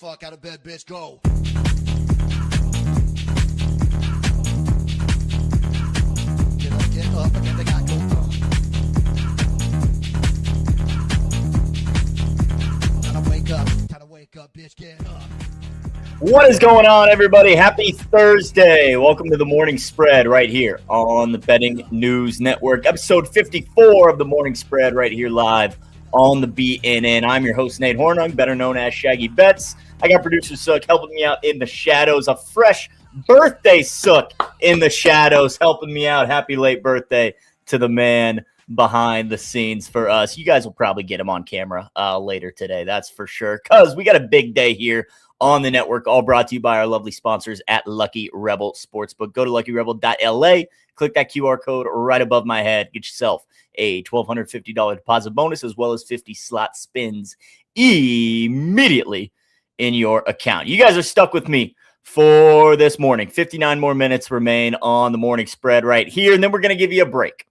fuck out of bed, bitch. Go. Get up, and then they got go. Time to wake up, bitch. Get up. What is going on, everybody? Happy Thursday. Welcome to the Morning Spread right here on the Betting News Network. Episode 54 of the Morning Spread right here live on the BNN. I'm your host, Nate Hornung, better known as Shaggy Betts. I got producer Sook helping me out in the shadows. A fresh birthday Sook in the shadows helping me out. Happy late birthday to the man behind the scenes for us. You guys will probably get him on camera later today, that's for sure, because we got a big day here on the network, all brought to you by our lovely sponsors at Lucky Rebel Sportsbook. Go to luckyrebel.la, click that QR code right above my head, get yourself a $1,250 deposit bonus as well as 50 slot spins immediately in your account. You guys are stuck with me for this morning. 59 more minutes remain on the morning spread right here, and then we're going to give you a break.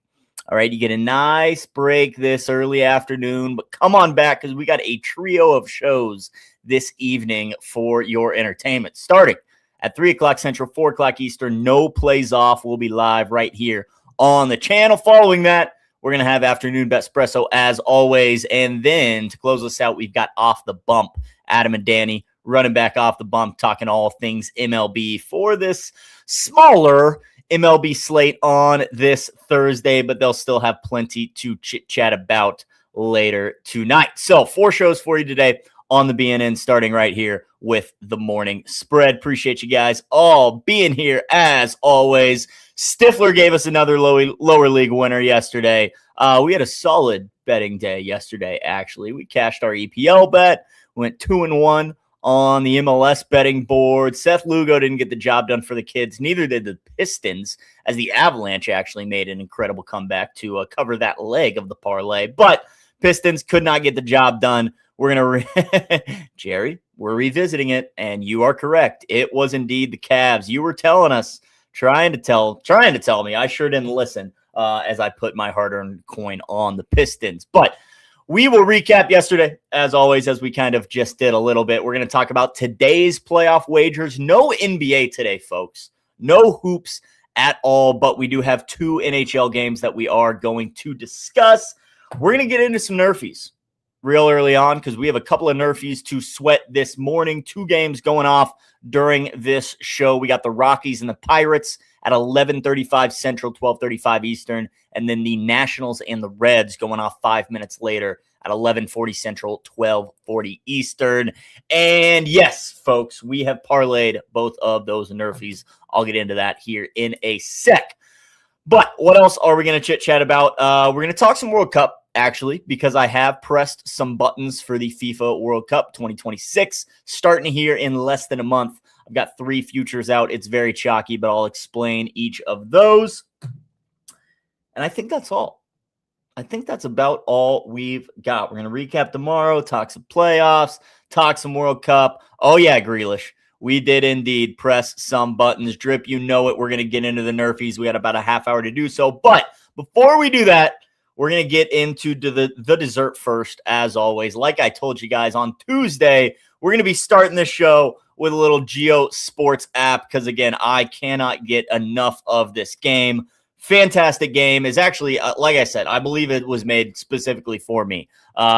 All right, you get a nice break this early afternoon, but come on back because we got a trio of shows this evening for your entertainment. Starting at 3 o'clock Central, 4 o'clock Eastern, no plays off. We'll be live right here on the channel. Following that, we're going to have Afternoon Bettspresso as always. And then to close us out, we've got Off the Bump. Adam and Danny running back off the bump, talking all things MLB for this smaller MLB slate on this Thursday, but they'll still have plenty to chit-chat about later tonight. So 4 shows for you today on the BNN, starting right here with the morning spread. Appreciate you guys all being here as always. Stifler gave us another lower league winner yesterday. We had a solid betting day yesterday, actually. We cashed our EPL bet, went 2-1 on the MLS betting board. Seth Lugo didn't get the job done for the kids. Neither did the Pistons, as the Avalanche actually made an incredible comeback to cover that leg of the parlay. But Pistons could not get the job done. We're going to, Jerry, we're revisiting it, and you are correct. It was indeed the Cavs. You were telling us, trying to tell me. I sure didn't listen as I put my hard-earned coin on the Pistons. But we will recap yesterday, as always, as we kind of just did a little bit. We're going to talk about today's playoff wagers. No NBA today, folks. No hoops at all, but we do have 2 NHL games that we are going to discuss. We're going to get into some nerfies real early on because we have a couple of nerfies to sweat this morning. 2 games going off during this show. We got the Rockies and the Pirates at 11:35 Central, 12:35 Eastern, and then the Nationals and the Reds going off 5 minutes later at 11:40 Central, 12:40 Eastern. And yes, folks, we have parlayed both of those nerfies. I'll get into that here in a sec. But what else are we going to chit-chat about? We're going to talk some World Cup, actually, because I have pressed some buttons for the FIFA World Cup 2026, starting here in less than a month. I've got 3 futures out. It's very chalky, but I'll explain each of those. And I think that's all. I think that's about all we've got. We're going to recap tomorrow, talk some playoffs, talk some World Cup. Oh, yeah, Grealish. We did indeed press some buttons. Drip, you know it. We're going to get into the nerfies. We got about a half hour to do so. But before we do that, we're going to get into the dessert first, as always. Like I told you guys on Tuesday, we're going to be starting the show with a little Geo Sports app because, again, I cannot get enough of this game. Fantastic game. Is actually, like I said, I believe it was made specifically for me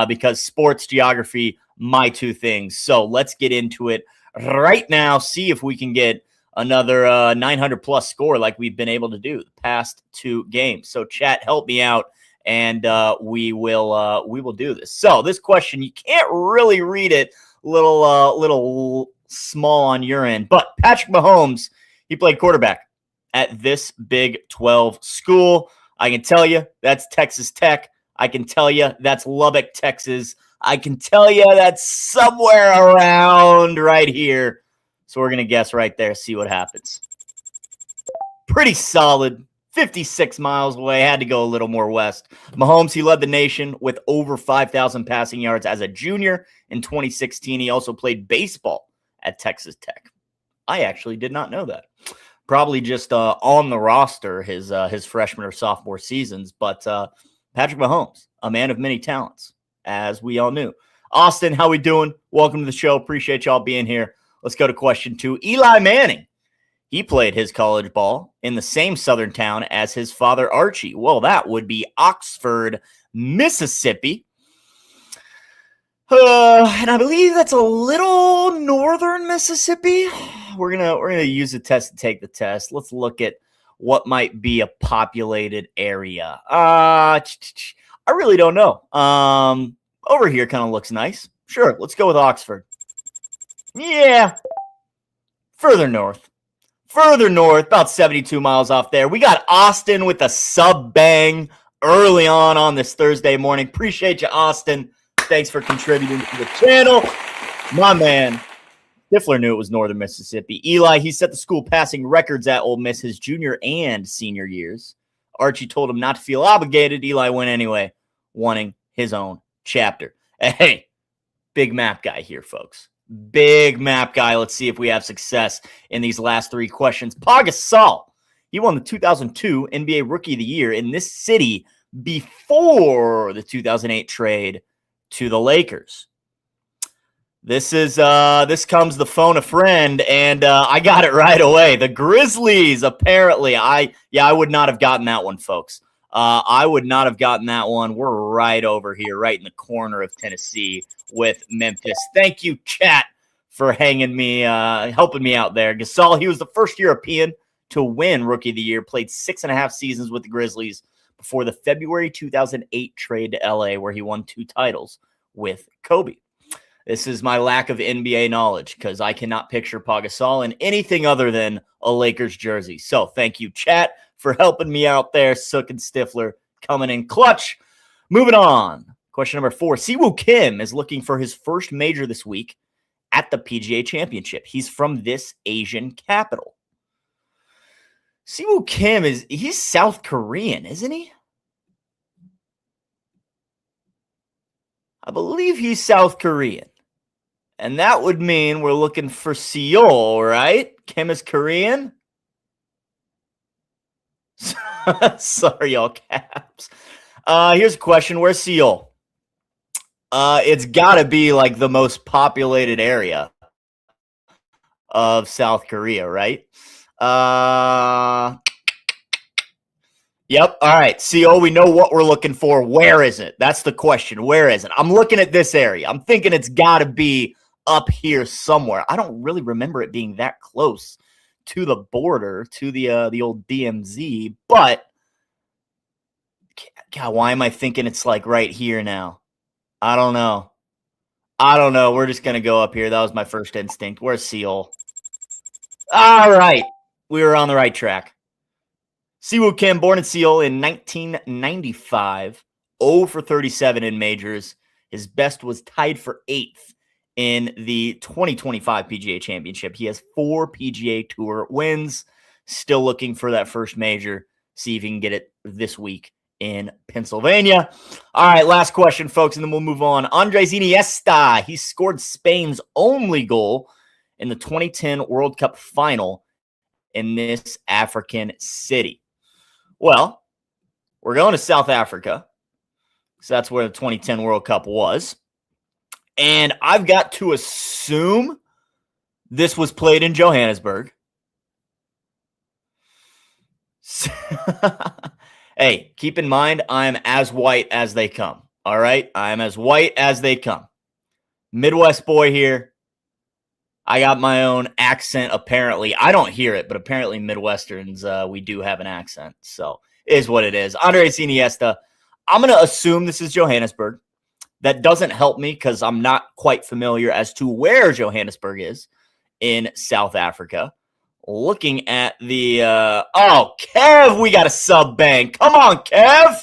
because sports, geography, my 2 things. So let's get into it right now, see if we can get another 900-plus score like we've been able to do the past 2 games. So, chat, help me out. And we will do this. So this question, you can't really read it, little small on your end. But Patrick Mahomes, he played quarterback at this Big 12 school. I can tell you that's Texas Tech. I can tell you that's Lubbock, Texas. I can tell you that's somewhere around right here. So we're gonna guess right there, see what happens. Pretty solid. 56 miles away, had to go a little more west. Mahomes, he led the nation with over 5,000 passing yards as a junior in 2016. He also played baseball at Texas Tech. I actually did not know that. Probably just on the roster his freshman or sophomore seasons. But Patrick Mahomes, a man of many talents, as we all knew. Austin, how we doing? Welcome to the show. Appreciate y'all being here. Let's go to question 2. Eli Manning. He played his college ball in the same southern town as his father, Archie. Well, that would be Oxford, Mississippi. And I believe that's a little northern Mississippi. We're gonna use the test to take the test. Let's look at what might be a populated area. I really don't know. Over here kind of looks nice. Sure, let's go with Oxford. Yeah, further north. Further north, about 72 miles off there. We got Austin with a sub bang early on this Thursday morning. Appreciate you, Austin. Thanks for contributing to the channel. My man, Stifler knew it was northern Mississippi. Eli, he set the school passing records at Ole Miss his junior and senior years. Archie told him not to feel obligated. Eli went anyway, wanting his own chapter. Hey, big map guy here, folks. Big map guy. Let's see if we have success in these last 3 questions. Pau Gasol. He won the 2002 NBA Rookie of the Year in this city before the 2008 trade to the Lakers. This comes the phone a friend, and I got it right away. The Grizzlies, apparently. I would not have gotten that one, folks. I would not have gotten that one. We're right over here, right in the corner of Tennessee with Memphis. Thank you, chat, for helping me out there. Gasol, he was the first European to win Rookie of the Year, played 6.5 seasons with the Grizzlies before the February 2008 trade to LA, where he won 2 titles with Kobe. This is my lack of NBA knowledge because I cannot picture Pau Gasol in anything other than a Lakers jersey. So thank you, chat, for helping me out there. Sook and Stifler coming in clutch. Moving on. Question number 4. Siwoo Kim is looking for his first major this week at the PGA Championship. He's from this Asian capital. Siwoo Kim he's South Korean, isn't he? I believe he's South Korean. And that would mean we're looking for Seoul, right? Kim is Korean. Sorry, y'all caps. Here's a question. Where's Seoul? It's got to be like the most populated area of South Korea, right? Yep. All right. Seoul, we know what we're looking for. Where is it? That's the question. Where is it? I'm looking at this area. I'm thinking it's got to be up here somewhere. I don't really remember it being that close to the border, to the old DMZ, but God, why am I thinking it's like right here now? I don't know. We're just going to go up here. That was my first instinct. Where's Seoul? All right. We were on the right track. Siwoo Kim, born in Seoul in 1995, 0 for 37 in majors. His best was tied for 8th in the 2025 PGA Championship. He has 4 PGA Tour wins. Still looking for that first major. See if he can get it this week in Pennsylvania. All right, last question, folks, and then we'll move on. Andres Iniesta. He scored Spain's only goal in the 2010 World Cup final in this African city. Well, we're going to South Africa, so that's where the 2010 World Cup was. And I've got to assume this was played in Johannesburg. Hey, keep in mind, I'm as white as they come. All right? I'm as white as they come. Midwest boy here. I got my own accent, apparently. I don't hear it, but apparently Midwesterns, we do have an accent. So, it is what it is. Andres Iniesta. I'm going to assume this is Johannesburg. That doesn't help me because I'm not quite familiar as to where Johannesburg is in South Africa. Looking at the, Kev, we got a sub bang. Come on, Kev.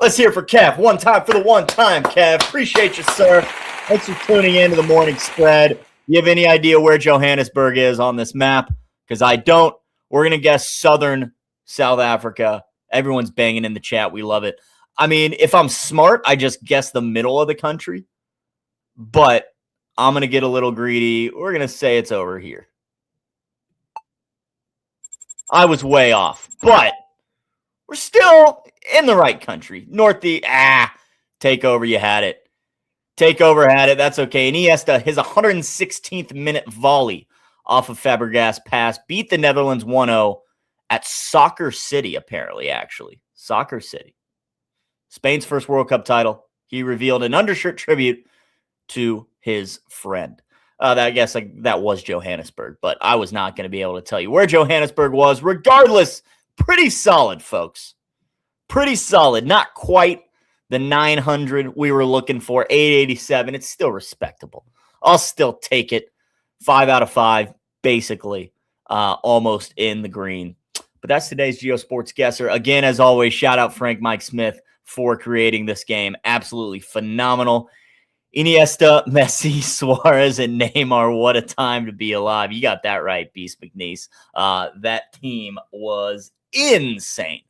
Let's hear for Kev. One time for the one time, Kev. Appreciate you, sir. Thanks for tuning in to the morning spread. You have any idea where Johannesburg is on this map? Because I don't. We're going to guess southern South Africa. Everyone's banging in the chat. We love it. I mean, if I'm smart, I just guess the middle of the country. But I'm going to get a little greedy. We're going to say it's over here. I was way off. But we're still in the right country. Northeast. Take over. You had it. Takeover had it. That's okay. Iniesta, his 116th minute volley off of Fabregas pass, beat the Netherlands 1-0 at Soccer City, apparently, actually. Soccer City. Spain's first World Cup title. He revealed an undershirt tribute to his friend. I guess that was Johannesburg, but I was not going to be able to tell you where Johannesburg was. Regardless, pretty solid, folks. Pretty solid. Not quite the 900 we were looking for. 887. It's still respectable. I'll still take it. 5 out of 5, basically, almost in the green. But that's today's Geosports Guesser. Again, as always, shout out Frank Mike Smith for creating this game. Absolutely phenomenal. Iniesta, Messi, Suarez, and Neymar. What a time to be alive. You got that right, Beast McNeese. That team was insane.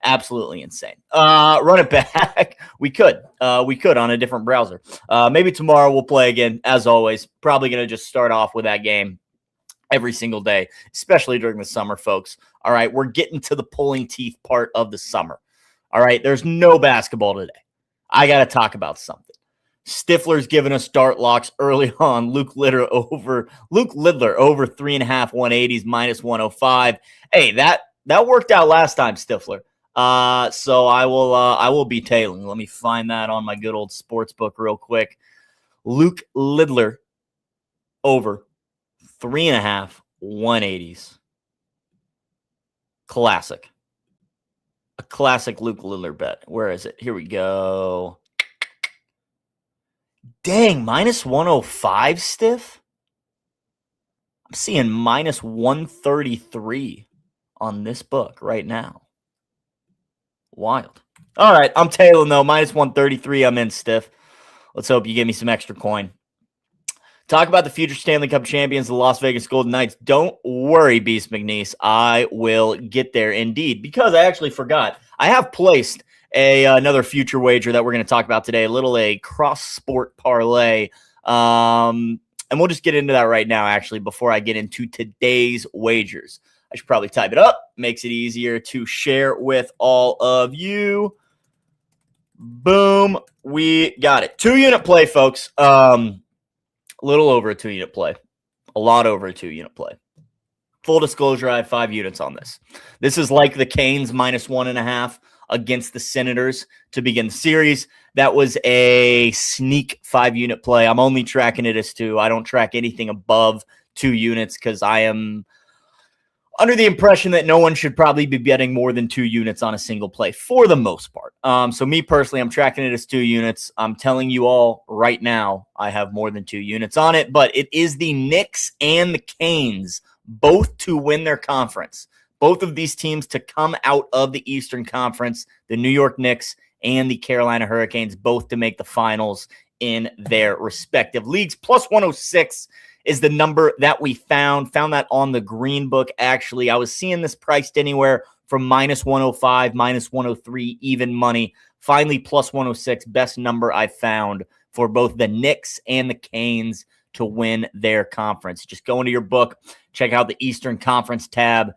Absolutely insane. Run it back. We could on a different browser. Maybe tomorrow we'll play again, as always. Probably going to just start off with that game every single day, especially during the summer, folks. All right, we're getting to the pulling teeth part of the summer. All right, there's no basketball today. I got to talk about something. Stifler's giving us start locks early on. Luke Lidler over 3.5 180s minus 105. Hey, that worked out last time, Stifler. So I will be tailing. Let me find that on my good old sports book real quick. Luke Lidler over 3.5 180s. Classic. A classic Luke Lidler bet. Where is it? Here we go. Dang, minus 105, Stiff? I'm seeing minus 133 on this book right now. Wild. All right, I'm tailing, though. Minus 133, I'm in, Stiff. Let's hope you give me some extra coin. Talk about the future Stanley Cup champions, the Las Vegas Golden Knights. Don't worry, Beast McNeese. I will get there indeed, because I actually forgot. I have placed another future wager that we're going to talk about today, a cross-sport parlay. And we'll just get into that right now, actually, before I get into today's wagers. I should probably type it up. Makes it easier to share with all of you. Boom. We got it. 2-unit play, folks. A little over a 2-unit play. A lot over a 2-unit play. Full disclosure, I have 5 units on this. This is like the Canes minus 1.5 against the Senators to begin the series. That was a sneak 5-unit play. I'm only tracking it as 2. I don't track anything above 2 units because I am under the impression that no one should probably be betting more than 2 units on a single play for the most part. So me personally, I'm tracking it as 2 units. I'm telling you all right now, I have more than 2 units on it, but it is the Knicks and the Canes, both to win their conference. Both of these teams to come out of the Eastern Conference, the New York Knicks and the Carolina Hurricanes, both to make the finals in their respective leagues. Plus 106 is the number that we found that on the Green Book. Actually, I was seeing this priced anywhere from minus 105, minus 103, even money. Finally, plus 106, best number I found for both the Knicks and the Canes to win their conference. Just go into your book, check out the Eastern Conference tab.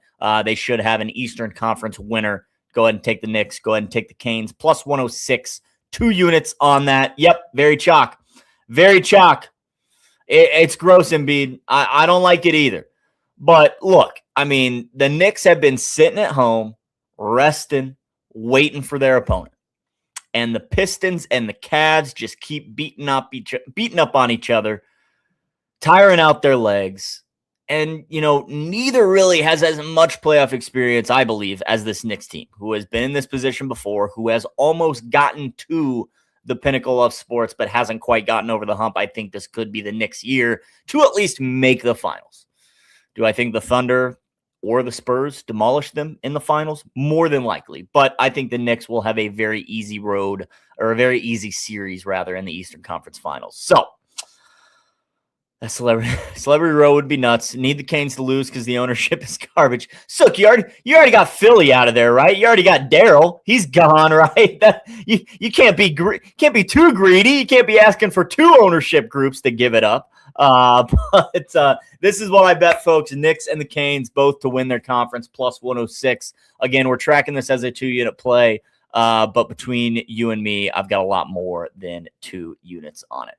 They should have an Eastern Conference winner. Go ahead and take the Knicks. Go ahead and take the Canes. Plus 106, 2 units on that. Yep, very chalk. Very chalk. It's gross, Embiid. I don't like it either. But look, I mean, the Knicks have been sitting at home, resting, waiting for their opponent. And the Pistons and the Cavs just keep beating up on each other, tiring out their legs. And, neither really has as much playoff experience, I believe, as this Knicks team, who has been in this position before, who has almost gotten to the pinnacle of sports, but hasn't quite gotten over the hump. I think this could be the Knicks' year to at least make the finals. Do I think the Thunder or the Spurs demolish them in the finals? More than likely. But I think the Knicks will have a very easy road, or a very easy series, rather, in the Eastern Conference Finals. So, that celebrity row would be nuts. Need the Canes to lose because the ownership is garbage. Sook, you already got Philly out of there, right? You already got Daryl. He's gone, right? You can't be too greedy. You can't be asking for 2 ownership groups to give it up. But this is what I bet, folks. Knicks and the Canes both to win their conference, plus 106. Again, we're tracking this as a 2-unit play. But between you and me, I've got a lot more than 2 units on it.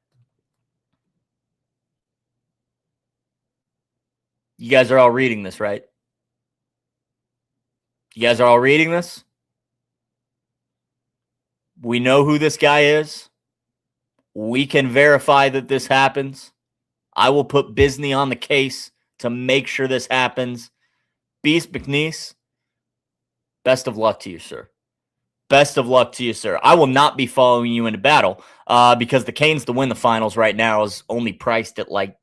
You guys are all reading this, right? You guys are all reading this? We know who this guy is. We can verify that this happens. I will put Bisney on the case to make sure this happens. Beast McNeese, best of luck to you, sir. Best of luck to you, sir. I will not be following you into battle because the Canes to win the finals right now is only priced at like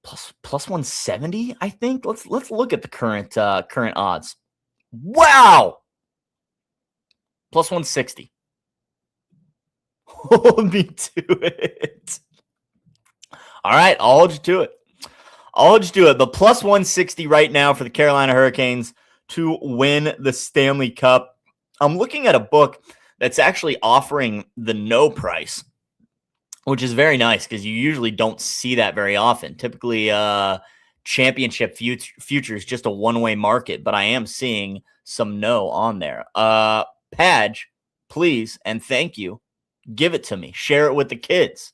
plus 170, I think. Let's look at the current odds. Wow! Plus 160. Hold me to it. All right, I'll hold you to it. But plus 160 right now for the Carolina Hurricanes to win the Stanley Cup. I'm looking at a book that's actually offering the no price, which is very nice because you usually don't see that very often. Typically, championship futures just a one-way market, but I am seeing some no on there. Padge, please and thank you. Give it to me. Share it with the kids.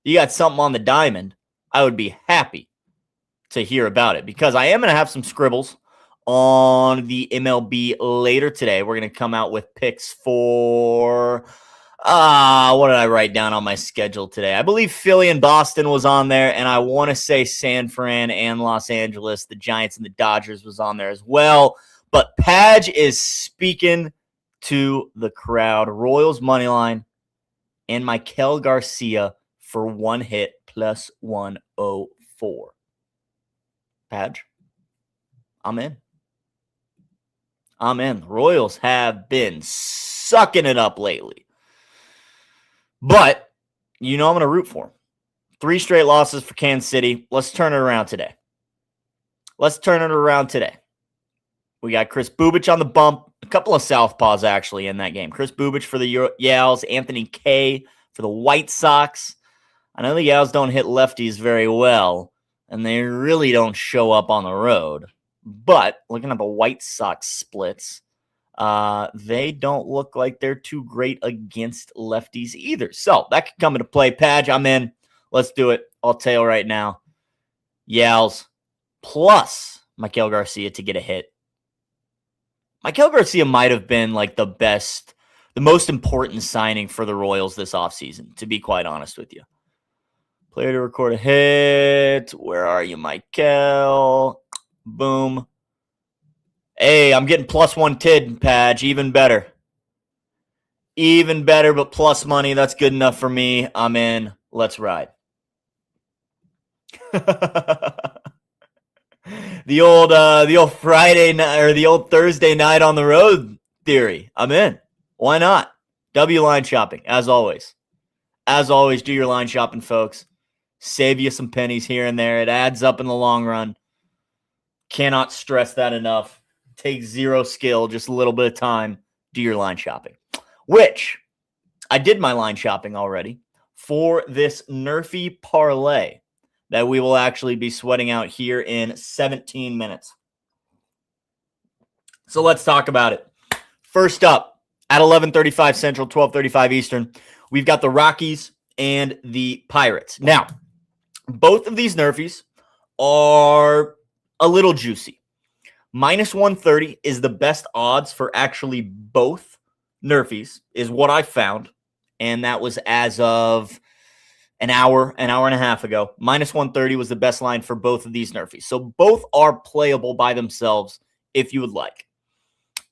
You got something on the diamond, I would be happy to hear about it because I am going to have some scribbles on the MLB later today. We're going to come out with picks for, what did I write down on my schedule today? I believe Philly and Boston was on there, and I want to say San Fran and Los Angeles, the Giants and the Dodgers was on there as well. But Padge is speaking to the crowd. Royals money line and Maikel Garcia for 1 hit plus 104. Padge, I'm in. The Royals have been sucking it up lately. But, I'm going to root for them. 3 straight losses for Kansas City. Let's turn it around today. We got Chris Bubich on the bump. A couple of southpaws, actually, in that game. Chris Bubich for the Yals. Anthony Kay for the White Sox. I know the Yals don't hit lefties very well, and they really don't show up on the road. But looking at the White Sox splits, they don't look like they're too great against lefties either. So that could come into play. Padge, I'm in. Let's do it. I'll tell you right now. Yals plus Maikel Garcia to get a hit. Maikel Garcia might have been like the most important signing for the Royals this offseason, to be quite honest with you. Player to record a hit. Where are you, Maikel? Boom. Hey, I'm getting plus 110, Padge. Even better, but plus money. That's good enough for me. I'm in. Let's ride. The old Friday night or the old Thursday night on the road theory. I'm in. Why not? W line shopping, as always. Do your line shopping, folks. Save you some pennies here and there. It adds up in the long run. Cannot stress that enough. Takes zero skill, just a little bit of time. Do your line shopping. Which, I did my line shopping already for this Nerfy parlay that we will actually be sweating out here in 17 minutes. So let's talk about it. First up, at 11:35 Central, 12:35 Eastern, we've got the Rockies and the Pirates. Now, both of these Nerfies are a little juicy. Minus 130 is the best odds for actually both Nerfies, is what I found. And that was as of an hour and a half ago. Minus 130 was the best line for both of these Nerfies. So both are playable by themselves if you would like.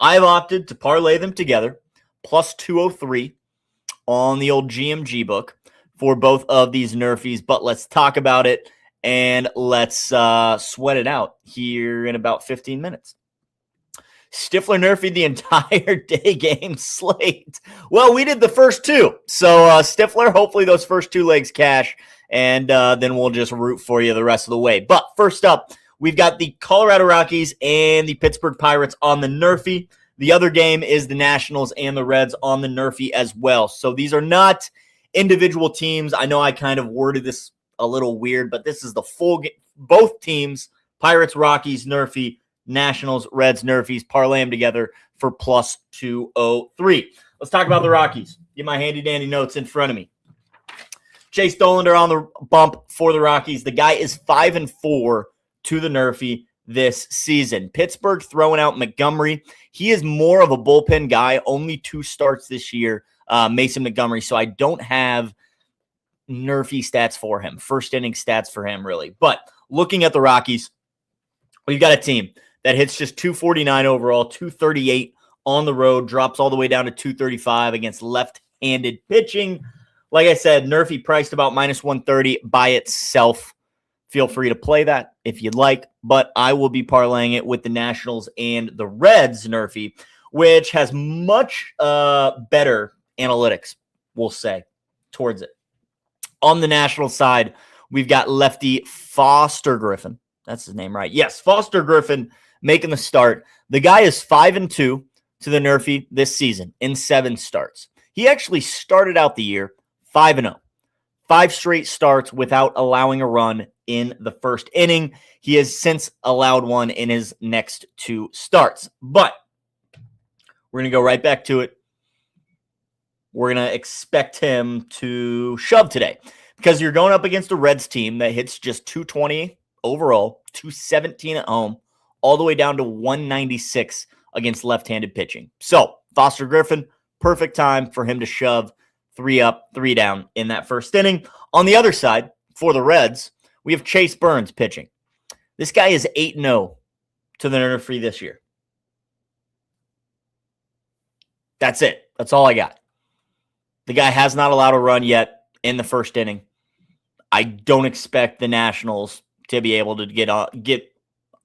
I've opted to parlay them together, plus 203 on the old GMG book for both of these Nerfies. But let's talk about it and let's sweat it out here in about 15 minutes. Stifler Nerfy the entire day game slate. Well, we did the first 2. So Stifler, hopefully those first 2 legs cash, and then we'll just root for you the rest of the way. But first up, we've got the Colorado Rockies and the Pittsburgh Pirates on the Nerfy. The other game is the Nationals and the Reds on the Nerfy as well. So these are not individual teams. I know I kind of worded this a little weird, but this is the full game. Both teams, Pirates, Rockies, Nerfy, Nationals, Reds, Nerfies. Parlay them together for plus 203. Let's talk about the Rockies. Get my handy-dandy notes in front of me. Chase Dollander on the bump for the Rockies. The guy is 5-4 to the Nerfie this season. Pittsburgh throwing out Montgomery. He is more of a bullpen guy, only 2 starts this year, Mason Montgomery, so I don't have Nerfie stats for him, first inning stats for him, really. But looking at the Rockies, we've got a team that hits just 249 overall, 238 on the road, drops all the way down to 235 against left-handed pitching. Like I said, Nerfie priced about minus 130 by itself. Feel free to play that if you'd like, but I will be parlaying it with the Nationals and the Reds Nerfie, which has much better analytics, we'll say, towards it. On the National side, we've got lefty Foster Griffin. That's his name, right? Yes, Foster Griffin making the start. The guy is 5-2 to the Nerfie this season in 7 starts. He actually started out the year 5-0. 5 straight starts without allowing a run in the first inning. He has since allowed one in his next 2 starts. But we're going to go right back to it. We're going to expect him to shove today because you're going up against a Reds team that hits just 220 overall, 217 at home, all the way down to 196 against left-handed pitching. So Foster Griffin, perfect time for him to shove 3 up, 3 down in that first inning. On the other side, for the Reds, we have Chase Burns pitching. This guy is 8-0 to the Nerfie this year. That's it. That's all I got. The guy has not allowed a run yet in the first inning. I don't expect the Nationals to be able to get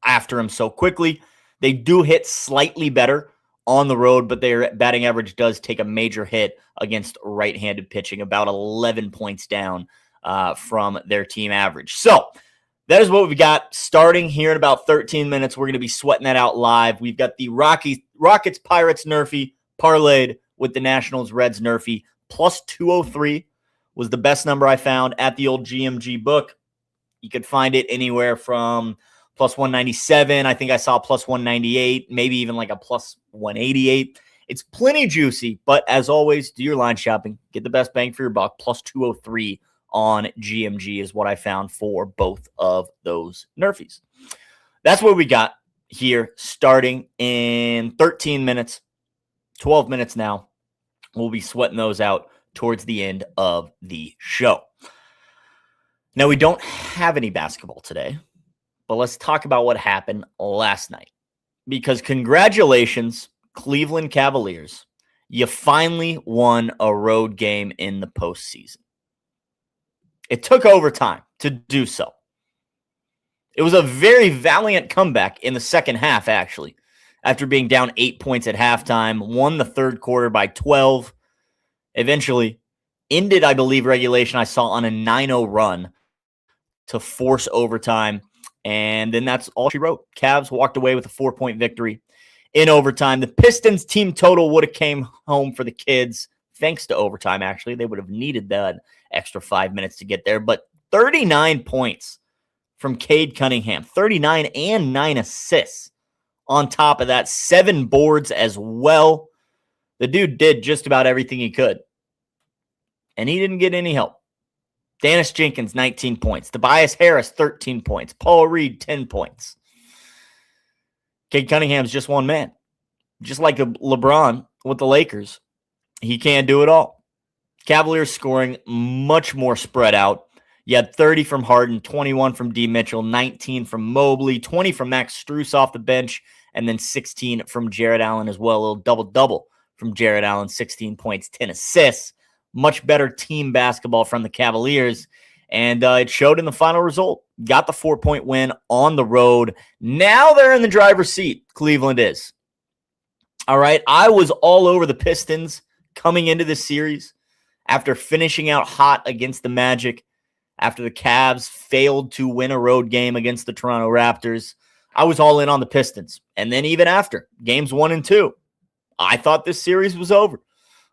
after him so quickly. They do hit slightly better on the road, but their batting average does take a major hit against right-handed pitching, about 11 points down from their team average. So that is what we've got starting here in about 13 minutes. We're going to be sweating that out live. We've got the Rockets Pirates Nerfie parlayed with the Nationals Reds Nerfie. Plus 203 was the best number I found at the old GMG book. You could find it anywhere from plus 197. I think I saw plus 198, maybe even like a plus 188. It's plenty juicy, but as always, do your line shopping. Get the best bang for your buck. Plus 203 on GMG is what I found for both of those Nerfies. That's what we got here starting in 13 minutes, 12 minutes now. We'll be sweating those out towards the end of the show. Now, we don't have any basketball today, but let's talk about what happened last night. Because congratulations, Cleveland Cavaliers. You finally won a road game in the postseason. It took overtime to do so. It was a very valiant comeback in the second half, actually. After being down 8 points at halftime, won the third quarter by 12. Eventually ended, I believe, regulation I saw on a 9-0 run to force overtime. And then that's all she wrote. Cavs walked away with a 4-point victory in overtime. The Pistons team total would have came home for the kids thanks to overtime, actually. They would have needed that extra 5 minutes to get there. But 39 points from Cade Cunningham, 39 and 9 assists. On top of that, 7 boards as well. The dude did just about everything he could. And he didn't get any help. Dennis Jenkins, 19 points. Tobias Harris, 13 points. Paul Reed, 10 points. Cade Cunningham's just one man. Just like LeBron with the Lakers. He can't do it all. Cavaliers scoring much more spread out. You had 30 from Harden, 21 from D. Mitchell, 19 from Mobley, 20 from Max Strus off the bench, and then 16 from Jared Allen as well. A little double-double from Jared Allen, 16 points, 10 assists. Much better team basketball from the Cavaliers, and it showed in the final result. Got the 4-point win on the road. Now they're in the driver's seat, Cleveland is. All right, I was all over the Pistons coming into this series after finishing out hot against the Magic. After the Cavs failed to win a road game against the Toronto Raptors, I was all in on the Pistons. And then even after games 1 and 2, I thought this series was over.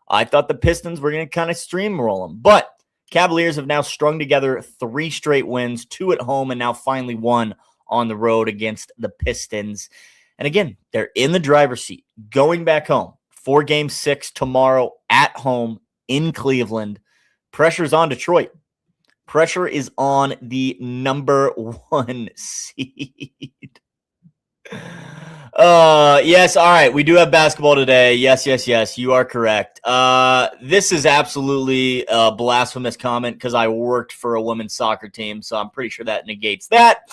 I thought the Pistons were going to kind of steamroll them. But Cavaliers have now strung together 3 straight wins, 2 at home, and now finally 1 on the road against the Pistons. And again, they're in the driver's seat, going back home for Game 6 tomorrow at home in Cleveland. Pressure's on Detroit. Pressure is on the number 1 seed. Yes, all right. We do have basketball today. Yes. You are correct. This is absolutely a blasphemous comment because I worked for a women's soccer team, so I'm pretty sure that negates that.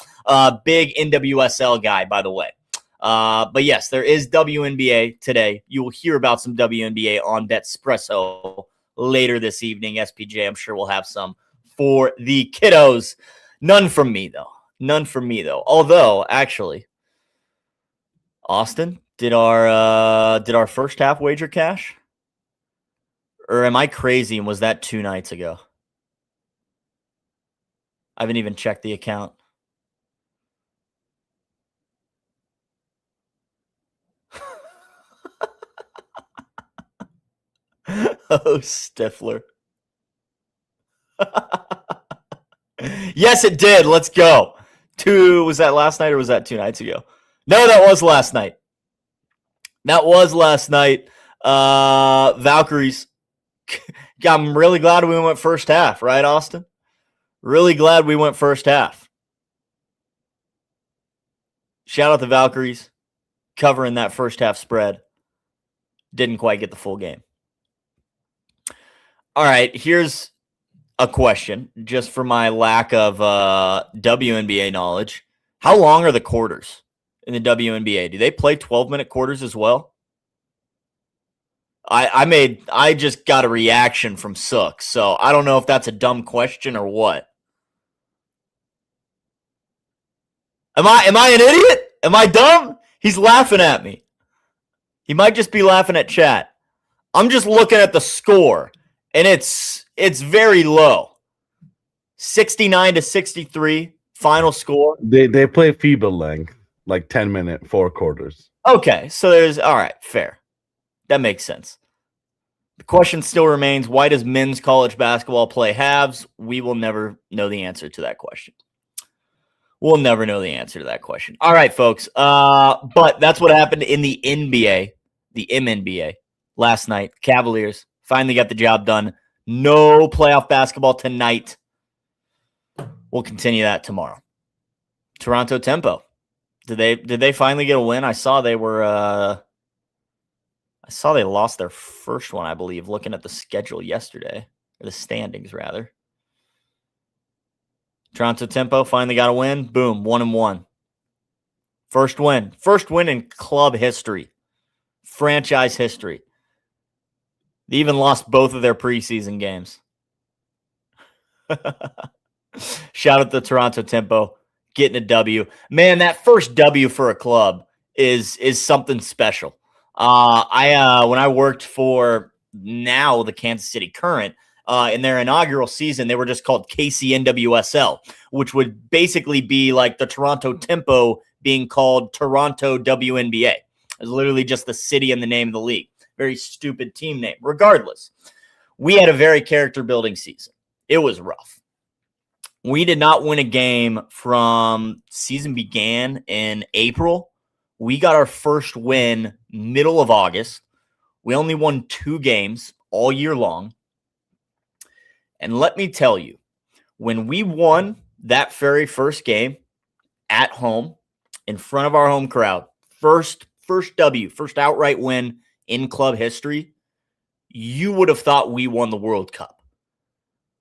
Big NWSL guy, by the way. But yes, there is WNBA today. You will hear about some WNBA on Betspresso later this evening. SPJ, I'm sure we'll have some for the kiddos. None from me, though. Although, actually, Austin, did our first half wager cash? Or am I crazy and was that 2 nights ago? I haven't even checked the account. Oh, Stifler. Yes, it did. Let's go. Was that last night or was that 2 nights ago? No, that was last night. Valkyries. I'm really glad we went first half, right, Austin? Really glad we went first half. Shout out the Valkyries covering that first half spread. Didn't quite get the full game. All right, here's a question, just for my lack of WNBA knowledge. How long are the quarters in the WNBA? Do they play 12-minute quarters as well? I just got a reaction from Sook, so I don't know if that's a dumb question or what. Am I an idiot? Am I dumb? He's laughing at me. He might just be laughing at chat. I'm just looking at the score, and it's very low. 69-63 final score. They play feeble length, like 10-minute, 4 quarters. Okay, so all right, fair. That makes sense. The question still remains, why does men's college basketball play halves? We will never know the answer to that question. We'll never know the answer to that question. All right, folks. But that's what happened in the NBA, the MNBA, last night. Cavaliers finally got the job done. No playoff basketball tonight. We'll continue that tomorrow. Toronto Tempo. Did they finally get a win? I saw they lost their first one, I believe, looking at the schedule yesterday, or the standings rather. Toronto Tempo finally got a win. Boom, 1-1. First win in club history, franchise history. They even lost both of their preseason games. Shout out to Toronto Tempo getting a W. Man, that first W for a club is something special. When I worked for now the Kansas City Current, in their inaugural season, they were just called KCNWSL, which would basically be like the Toronto Tempo being called Toronto WNBA. It's literally just the city and the name of the league. Very stupid team name. Regardless, we had a very character-building season. It was rough. We did not win a game from season began in April. We got our first win middle of August. We only won 2 games all year long. And let me tell you, when we won that very first game at home in front of our home crowd, first W, first outright win in club history, you would have thought we won the World Cup.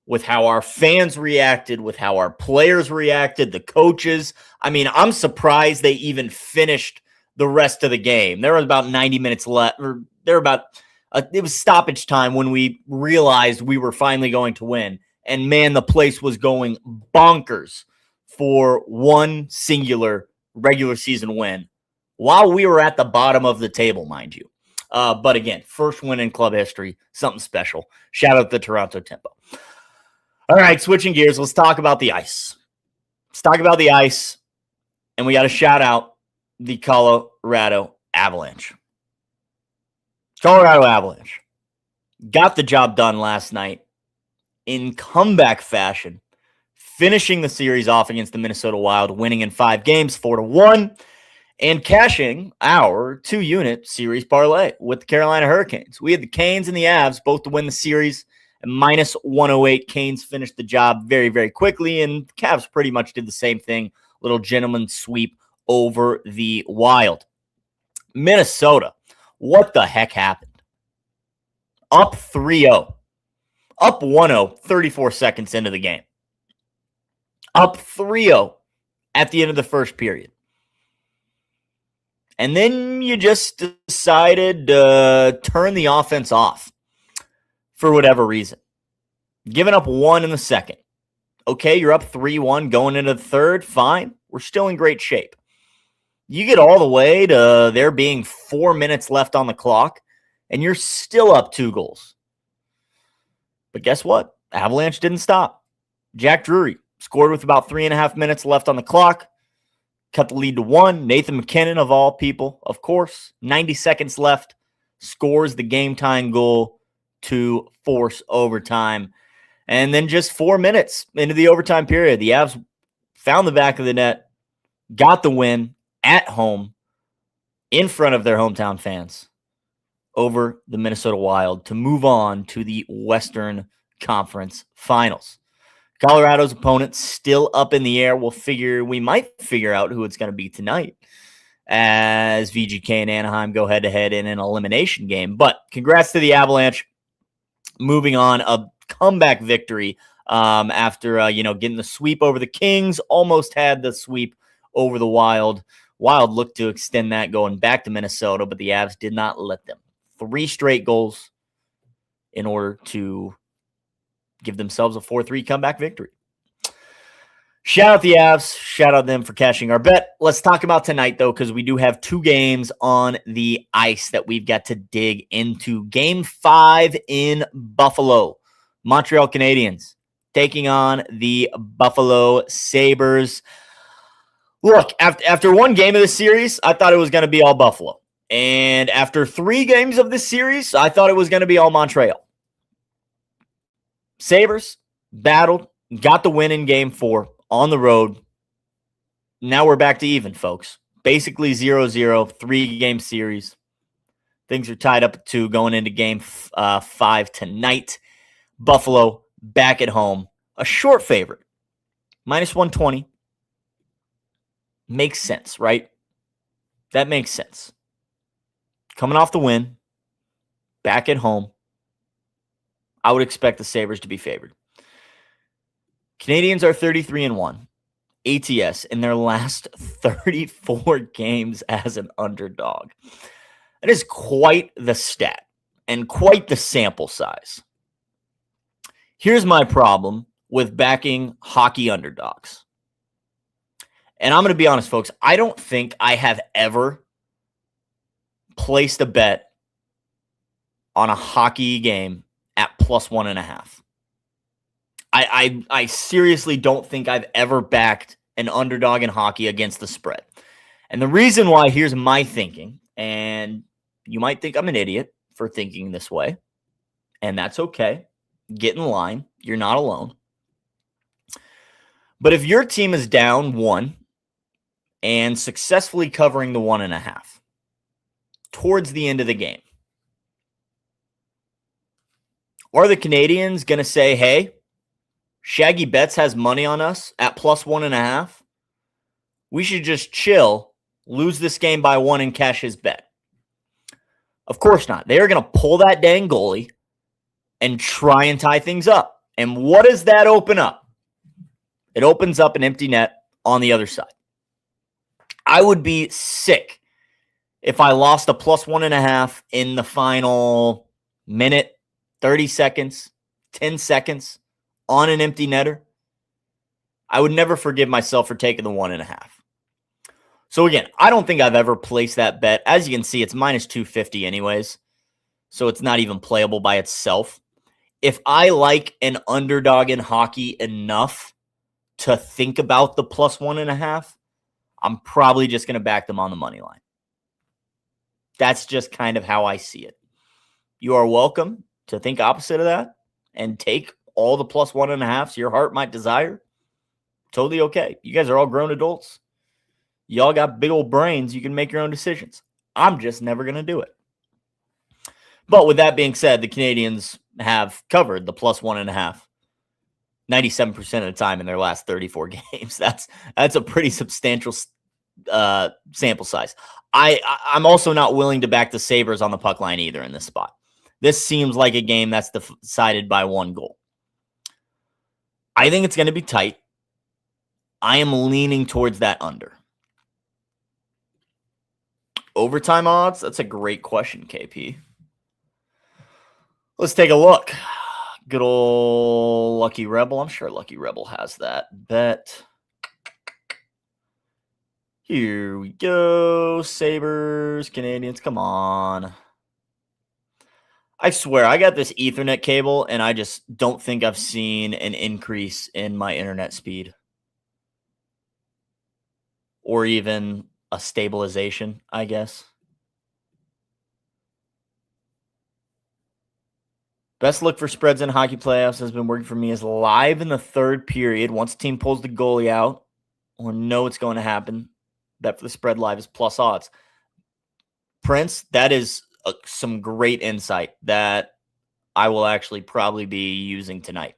With how our fans reacted, with how our players reacted, the coaches. I mean, I'm surprised they even finished the rest of the game. There was about 90 minutes left. It was stoppage time when we realized we were finally going to win. And man, the place was going bonkers for one singular regular season win while we were at the bottom of the table, mind you. But again, first win in club history, something special. Shout out to Toronto Tempo. All right, switching gears, let's talk about the ice. And we got to shout out the Colorado Avalanche. Colorado Avalanche got the job done last night in comeback fashion, finishing the series off against the Minnesota Wild, winning in 5 games, 4-1. and cashing our 2-unit series parlay with the Carolina Hurricanes. We had the Canes and the Avs both to win the series. At minus 108, Canes finished the job very, very quickly, and the Cavs pretty much did the same thing. Little gentleman sweep over the Wild. Minnesota, what the heck happened? Up 3-0. Up 1-0, 34 seconds into the game. Up 3-0 at the end of the first period. And then you just decided to turn the offense off for whatever reason. Giving up 1 in the second. Okay, you're up 3-1 going into the third. Fine. We're still in great shape. You get all the way to there being 4 minutes left on the clock, and you're still up 2 goals. But guess what? Avalanche didn't stop. Jack Drury scored with about 3.5 minutes left on the clock. Cut the lead to 1. Nathan McKinnon, of all people, of course. 90 seconds left. Scores the game-tying goal to force overtime. And then just 4 minutes into the overtime period, the Avs found the back of the net, got the win at home in front of their hometown fans over the Minnesota Wild to move on to the Western Conference Finals. Colorado's opponent still up in the air. We might figure out who it's going to be tonight as VGK and Anaheim go head-to-head in an elimination game. But congrats to the Avalanche. Moving on, a comeback victory after getting the sweep over the Kings. Almost had the sweep over the Wild. Wild looked to extend that going back to Minnesota, but the Avs did not let them. 3 straight goals in order to give themselves a 4-3 comeback victory. Shout out the Avs. Shout out them for cashing our bet. Let's talk about tonight, though, because we do have 2 games on the ice that we've got to dig into. Game 5 in Buffalo. Montreal Canadiens taking on the Buffalo Sabres. Look, after 1 game of this series, I thought it was going to be all Buffalo. And after 3 games of this series, I thought it was going to be all Montreal. Sabres battled, got the win in game 4 on the road. Now we're back to even, folks. Basically 0-0, 3-game series. Things are tied up at 2 going into game 5 tonight. Buffalo back at home. A short favorite. Minus 120. Makes sense, right? That makes sense. Coming off the win. Back at home. I would expect the Sabres to be favored. Canadians are 33-1 ATS in their last 34 games as an underdog. That is quite the stat and quite the sample size. Here's my problem with backing hockey underdogs. And I'm going to be honest, folks. I don't think I have ever placed a bet on a hockey game at plus 1.5. I seriously don't think I've ever backed an underdog in hockey against the spread. And the reason why, here's my thinking, and you might think I'm an idiot for thinking this way, and that's okay. Get in line. You're not alone. But if your team is down 1 and successfully covering the 1.5 towards the end of the game, are the Canadians going to say, hey, Shaggy Betts has money on us at plus 1.5? We should just chill, lose this game by 1, and cash his bet. Of course not. They are going to pull that dang goalie and try and tie things up. And what does that open up? It opens up an empty net on the other side. I would be sick if I lost a plus 1.5 in the final minute, 30 seconds, 10 seconds on an empty netter. I would never forgive myself for taking the 1.5. So again, I don't think I've ever placed that bet. As you can see, it's minus 250 anyways. So it's not even playable by itself. If I like an underdog in hockey enough to think about the plus 1.5, I'm probably just going to back them on the money line. That's just kind of how I see it. You are welcome to think opposite of that and take all the plus 1.5s your heart might desire. Totally okay. You guys are all grown adults. Y'all got big old brains. You can make your own decisions. I'm just never going to do it. But with that being said, the Canadians have covered the plus 1.5 97% of the time in their last 34 games. That's a pretty substantial sample size. I'm also not willing to back the Sabres on the puck line either in this spot. This seems like a game that's decided by one goal. I think it's going to be tight. I am leaning towards that under. Overtime odds? That's a great question, KP. Let's take a look. Good old Lucky Rebel. I'm sure Lucky Rebel has that bet. Here we go. Sabres, Canadians, come on. I swear, I got this Ethernet cable, and I just don't think I've seen an increase in my internet speed. Or even a stabilization, I guess. Best look for spreads in hockey playoffs has been working for me is live in the third period. Once the team pulls the goalie out, or know it's going to happen, bet for the spread live is plus odds. Prince, that is some great insight that I will actually probably be using tonight.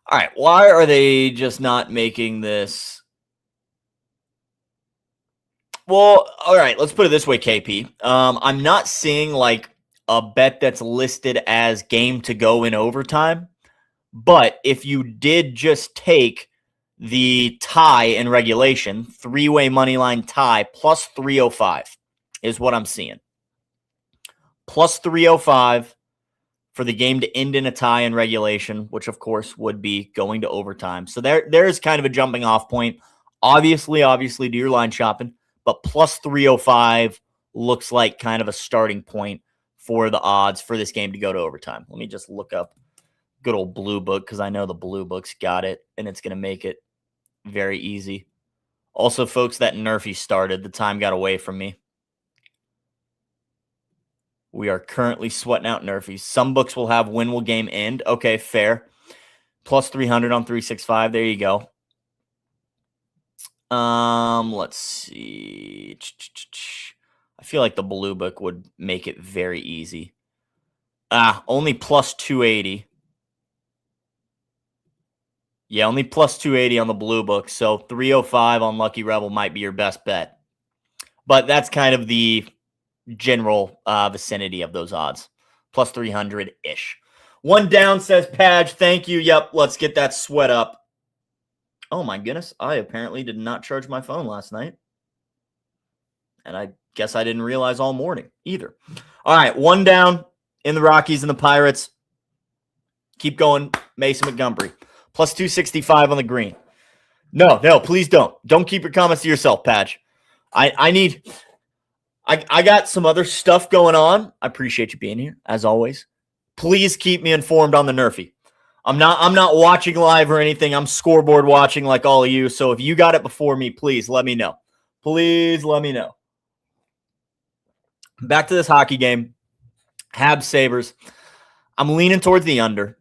All right, why are they just not making this? Well, all right, let's put it this way, KP. I'm not seeing like a bet that's listed as game to go in overtime, but if you did just take the tie in regulation, three-way money line tie, plus 305 is what I'm seeing. Plus 305 for the game to end in a tie in regulation, which of course would be going to overtime. So there's kind of a jumping off point. Obviously, do your line shopping, but plus 305 looks like kind of a starting point for the odds for this game to go to overtime. Let me just look up good old Blue Book because I know the Blue Book's got it, and it's going to make it very easy. Also, folks, that Nerfy started. The time got away from me. We are currently sweating out Nerfies. Some books will have when will game end. Okay, fair. Plus 300 on 365. There you go. Let's see. I feel like the Blue Book would make it very easy. Only plus 280. Yeah, only plus 280 on the Blue Book. So 305 on Lucky Rebel might be your best bet. But that's kind of the general vicinity of those odds. Plus 300-ish. One down, says Padge. Thank you. Yep, let's get that sweat up. Oh, my goodness. I apparently did not charge my phone last night. And I guess I didn't realize all morning either. All right, one down in the Rockies and the Pirates. Keep going, Mason Montgomery. Plus 265 on the green. No, please don't. Don't keep your comments to yourself, Padge. I got some other stuff going on. I appreciate you being here, as always. Please keep me informed on the Nerfy. I'm not watching live or anything. I'm scoreboard watching like all of you. So if you got it before me, please let me know. Please let me know. Back to this hockey game. Habs Sabres. I'm leaning towards the under.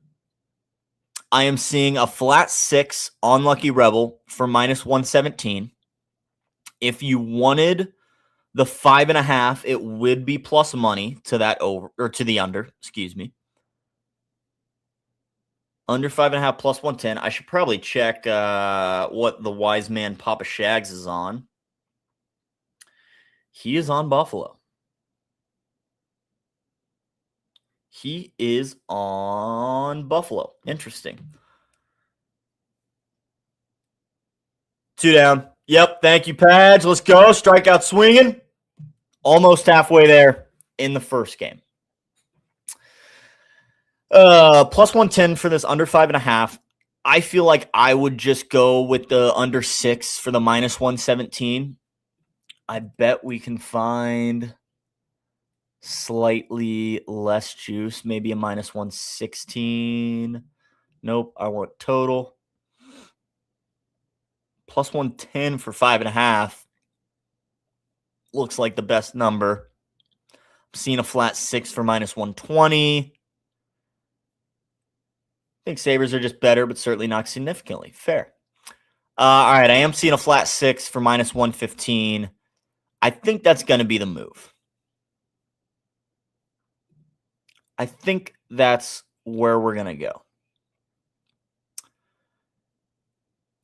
I am seeing a flat 6 on Lucky Rebel for minus 117. If you wanted the 5.5, it would be plus money to that over or to the under. Excuse me. Under 5.5 plus 110. I should probably check what the wise man Papa Shags is on. He is on Buffalo. He is on Buffalo. Interesting. 2 down. Yep. Thank you, Padge. Let's go. Strikeout swinging. Almost halfway there in the first game. Plus 110 for this under 5.5. I feel like I would just go with the under 6 for the minus 117. I bet we can find slightly less juice, maybe a minus 116. Nope, I want total. Plus 110 for 5.5. Looks like the best number. I'm seeing a flat 6 for minus 120. think Sabres are just better, but certainly not significantly. Fair. All right, I am seeing a flat 6 for minus 115. I think that's going to be the move. I think that's where we're going to go.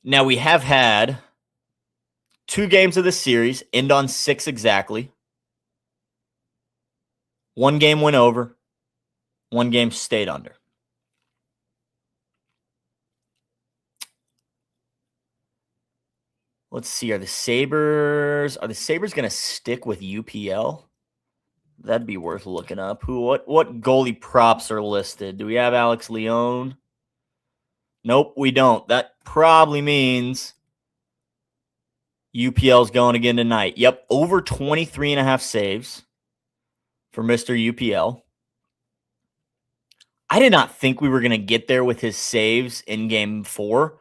Now, we have had 2 games of this series end on 6 exactly. 1 game went over. 1 game stayed under. Let's see. Are the Sabres going to stick with UPL? That'd be worth looking up. What goalie props are listed? Do we have Alex Leone? Nope, we don't. That probably means UPL's going again tonight. Yep, over 23.5 saves for Mr. UPL. I did not think we were going to get there with his saves in game 4.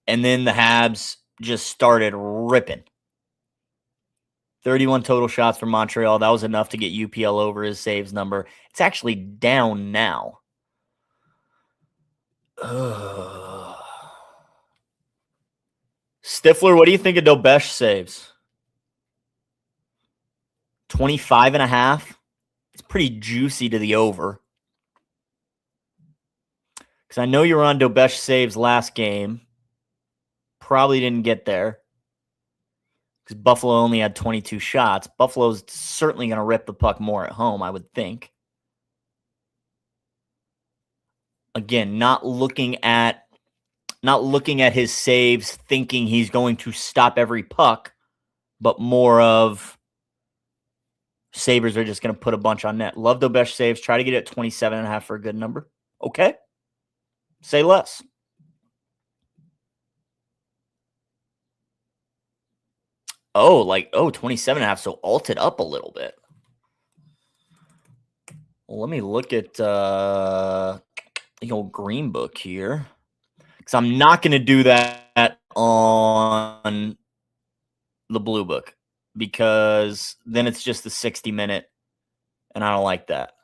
And then the Habs just started ripping. 31 total shots for Montreal. That was enough to get UPL over his saves number. It's actually down now. Stifler, what do you think of Dobesh saves? 25.5. It's pretty juicy to the over. Because I know you were on Dobesh saves last game. Probably didn't get there. Because Buffalo only had 22 shots. Buffalo's certainly going to rip the puck more at home, I would think. Again, not looking at his saves thinking he's going to stop every puck, but more of Sabres are just going to put a bunch on net. Love Dobesh saves. Try to get it at 27.5 for a good number. Okay. Say less. Oh, 27.5, so alted up a little bit. Well, let me look at the old green book here. Because I'm not going to do that on the blue book. Because then it's just the 60-minute, and I don't like that.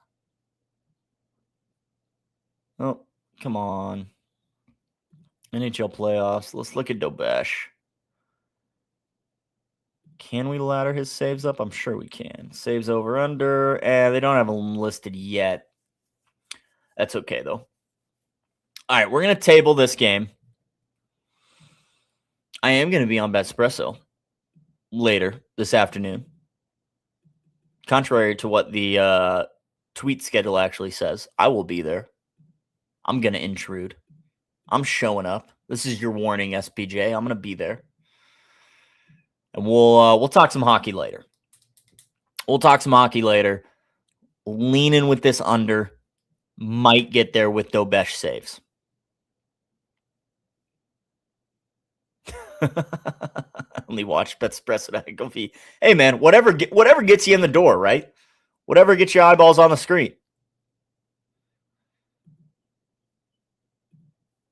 Oh, come on. NHL playoffs. Let's look at Dobesh. Can we ladder his saves up? I'm sure we can. Saves over under. They don't have them listed yet. That's okay, though. All right, we're going to table this game. I am going to be on Betspresso later this afternoon. Contrary to what the tweet schedule actually says, I will be there. I'm going to intrude. I'm showing up. This is your warning, SPJ. I'm going to be there. And we'll talk some hockey later. Leaning with this under. Might get there with Dobesh saves. Only watch Betspresso.com. Hey, man, whatever gets you in the door, right? Whatever gets your eyeballs on the screen.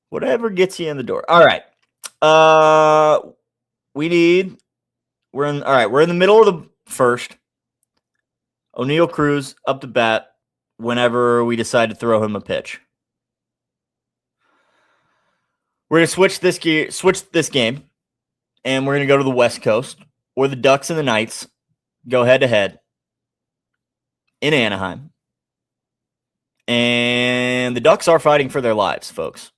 Whatever gets you in the door. All right. We're in the middle of the first. O'Neal Cruz up to bat whenever we decide to throw him a pitch. We're going to switch this game, and we're going to go to the West Coast, where the Ducks and the Knights go head-to-head in Anaheim. And the Ducks are fighting for their lives, folks.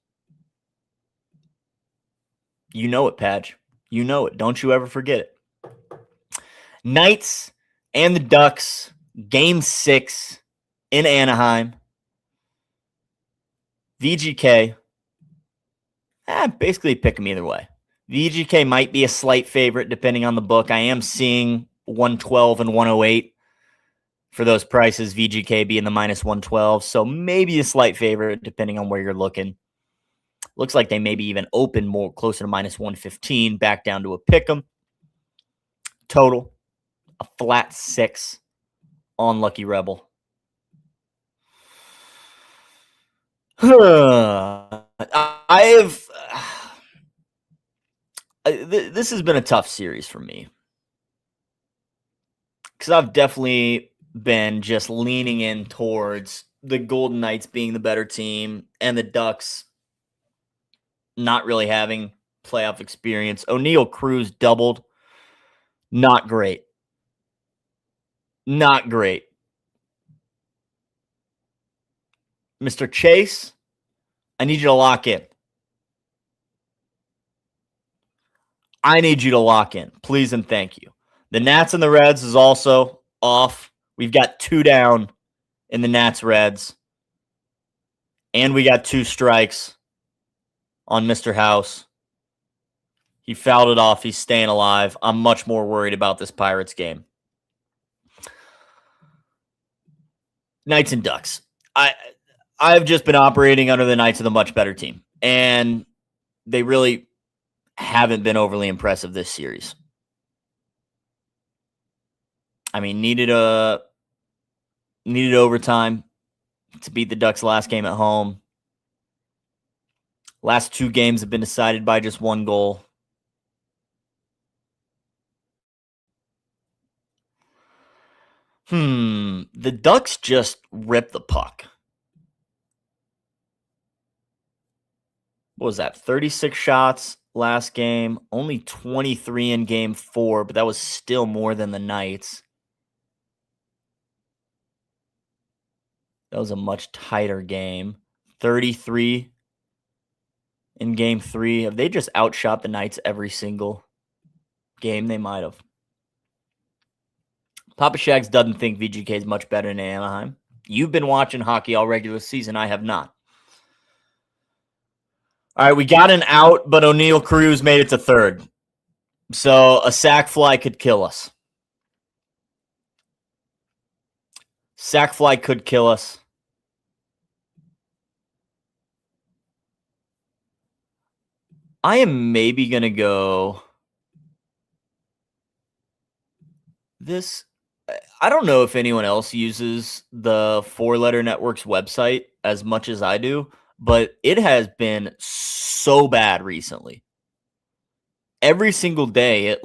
You know it, Padge. You know it. Don't you ever forget it. Knights and the Ducks, Game 6 in Anaheim. VGK. Basically pick them either way. VGK might be a slight favorite depending on the book. I am seeing 112 and 108 for those prices. VGK being the minus 112. So maybe a slight favorite depending on where you're looking. Looks like they maybe even open more closer to minus 115, back down to a pick 'em. Total, a flat 6 on Lucky Rebel. This has been a tough series for me. Because I've definitely been just leaning in towards the Golden Knights being the better team and the Ducks not really having playoff experience. O'Neal Cruz doubled. Not great. Not great. Mr. Chase, I need you to lock in. I need you to lock in. Please and thank you. The Nats and the Reds is also off. We've got 2 down in the Nats Reds. And we got 2 strikes on Mr. House. He fouled it off. He's staying alive. I'm much more worried about this Pirates game. Knights and Ducks. I've just been operating under the Knights of the much better team. And they really haven't been overly impressive this series. I mean, needed overtime to beat the Ducks last game at home. Last 2 games have been decided by just 1 goal. The Ducks just ripped the puck. What was that? 36 shots last game, only 23 in game 4, but that was still more than the Knights. That was a much tighter game. 33 in game 3. Have they just outshot the Knights every single game? They might have. Papa Shags doesn't think VGK is much better than Anaheim. You've been watching hockey all regular season. I have not. All right, we got an out, but O'Neal Cruz made it to 3rd. So a sac fly could kill us. Sac fly could kill us. I am maybe going to go this. I don't know if anyone else uses the 4-Letter Network's website as much as I do, but it has been so bad recently. Every single day, it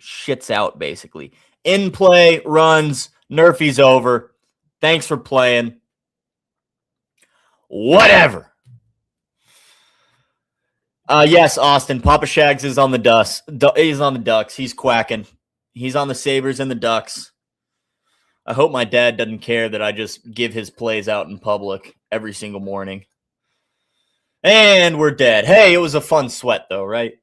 shits out basically. In play, runs, Nerfy's over. Thanks for playing. Whatever. Yes, Austin. Papa Shags is on the He's on the Ducks. He's quacking. He's on the Sabres and the Ducks. I hope my dad doesn't care that I just give his plays out in public every single morning. And we're dead. Hey, it was a fun sweat, though, right?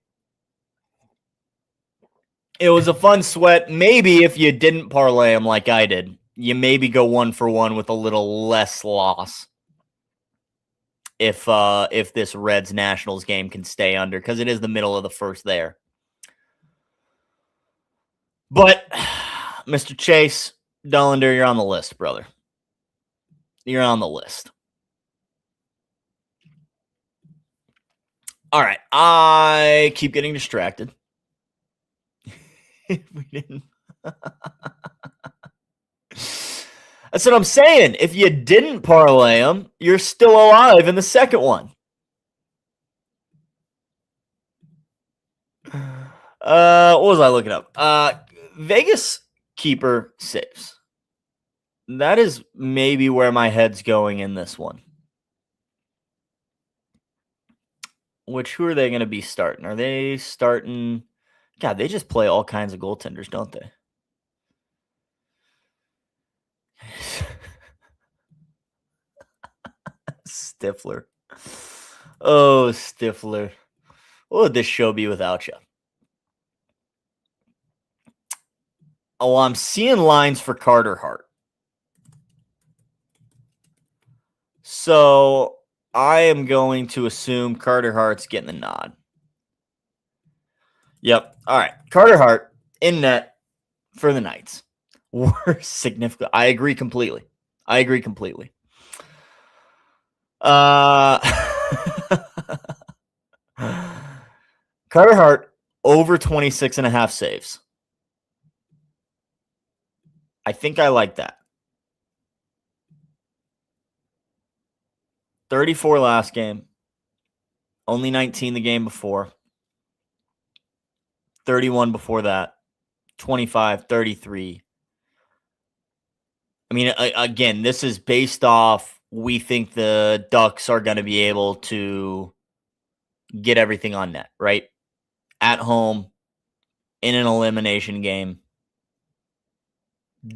It was a fun sweat. Maybe if you didn't parlay them like I did, you maybe go 1 for 1 with a little less loss. If this Reds Nationals game can stay under, because it is the middle of the first there. But Mr. Chase Dullender, you're on the list, brother. You're on the list. All right. I keep getting distracted. We didn't. That's what I'm saying. If you didn't parlay them, you're still alive in the second one. What was I looking up? Vegas keeper saves. That is maybe where my head's going in this one. Who are they going to be starting? Are they starting? God, they just play all kinds of goaltenders, don't they? Stifler. Oh, Stifler. What would this show be without you? Oh, I'm seeing lines for Carter Hart. So I am going to assume Carter Hart's getting the nod. Yep. All right. Carter Hart in net for the Knights. We're significant. I agree completely. Carter Hart over 26.5 saves. I think I like that. 34 last game. Only 19 the game before. 31 before that. 25, 33. I mean, again, this is based off we think the Ducks are going to be able to get everything on net, right? At home, in an elimination game,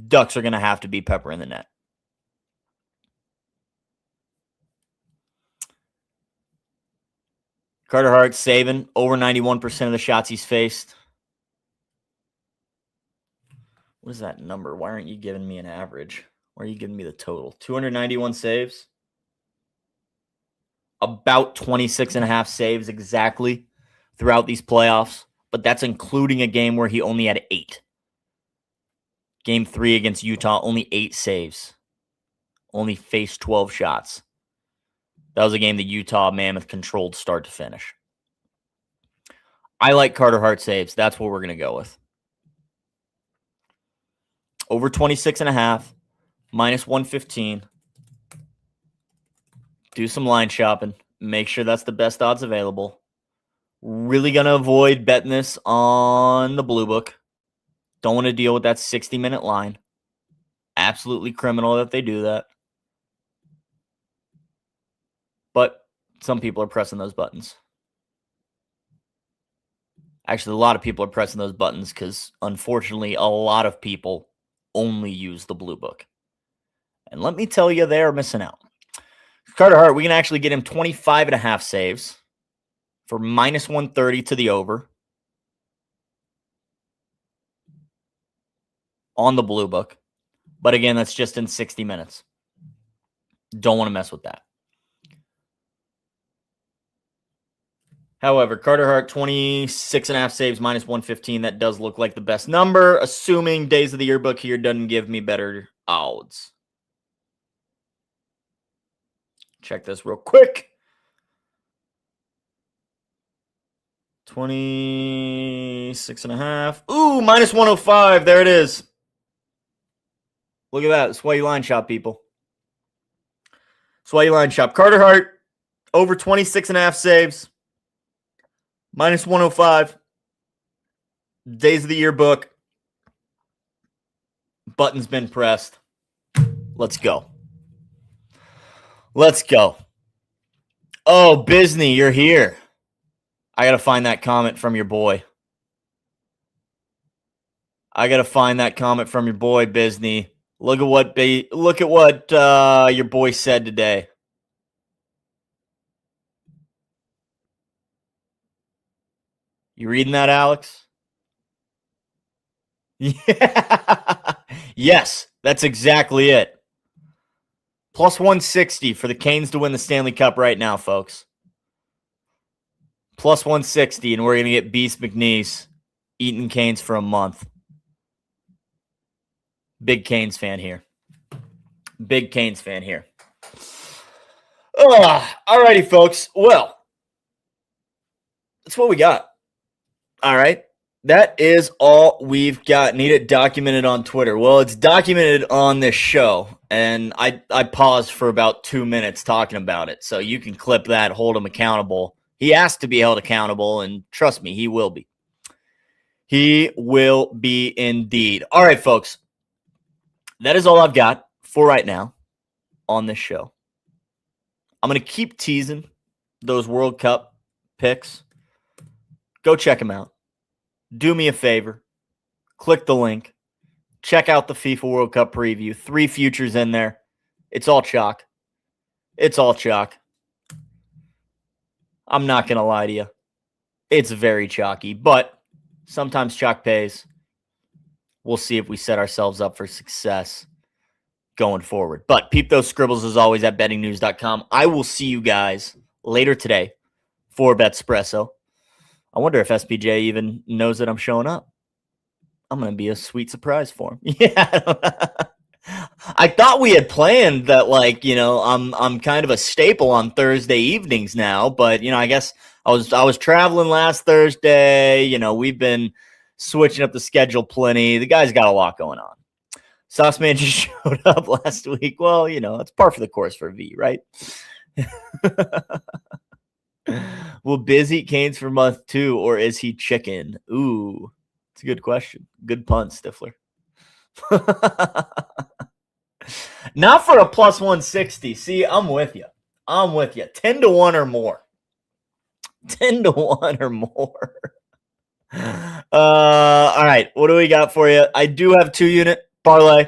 Ducks are going to have to be pepper in the net. Carter Hart saving over 91% of the shots he's faced. What is that number? Why aren't you giving me an average? Why are you giving me the total? 291 saves. About 26.5 saves exactly throughout these playoffs. But that's including a game where he only had 8. Game 3 against Utah, only 8 saves. Only faced 12 shots. That was a game that Utah Mammoth controlled start to finish. I like Carter Hart saves. That's what we're going to go with. Over 26.5, minus 115. Do some line shopping. Make sure that's the best odds available. Really going to avoid betting this on the Blue Book. Don't want to deal with that 60-minute line. Absolutely criminal that they do that. But some people are pressing those buttons. Actually, a lot of people are pressing those buttons because, unfortunately, a lot of people only use the Blue Book. And let me tell you, they're missing out. Carter Hart, we can actually get him 25.5 saves for minus 130 to the over on the Blue Book. But again, that's just in 60 minutes. Don't want to mess with that. However, Carter Hart, 26.5 saves, minus 115. That does look like the best number, assuming Days of the Yearbook here doesn't give me better odds. Check this real quick. 26.5. Ooh, minus 105. There it is. Look at that. That's why you line shop, people. That's why you line shop. Carter Hart, over 26.5 saves. Minus 105. Days of the Yearbook. Button's been pressed. Let's go. Let's go. Oh, Bisney, you're here. I got to find that comment from your boy. Bisney. Look at what your boy said today. You reading that, Alex? Yeah. Yes, that's exactly it. Plus 160 for the Canes to win the Stanley Cup right now, folks. Plus 160, and we're going to get Beast McNeese eating Canes for a month. Big Canes fan here. Alrighty, folks. Well, that's what we got. All right. That is all we've got. Need it documented on Twitter. Well, it's documented on this show, and I paused for about 2 minutes talking about it, so you can clip that, hold him accountable. He asked to be held accountable, and trust me, he will be. He will be indeed. All right, folks. That is all I've got for right now on this show. I'm going to keep teasing those World Cup picks. Go check them out. Do me a favor. Click the link. Check out the FIFA World Cup preview. 3 futures in there. It's all chalk. I'm not going to lie to you. It's very chalky, but sometimes chalk pays. We'll see if we set ourselves up for success going forward. But peep those scribbles as always at bettingnews.com. I will see you guys later today for Betspresso. I wonder if SPJ even knows that I'm showing up. I'm going to be a sweet surprise for him. Yeah. I thought we had planned that, I'm kind of a staple on Thursday evenings now, but, I guess I was traveling last Thursday. We've been switching up the schedule plenty. The guy's got a lot going on. Sauceman just showed up last week. Well, it's par for the course for V, right? Will Biz eat Canes for month 2, or is he chicken? Ooh, it's a good question. Good pun, Stifler. Not for a plus 160. See, I'm with you. 10 to 1 or more. 10 to 1 or more. All right. What do we got for you? I do have 2-unit parlay,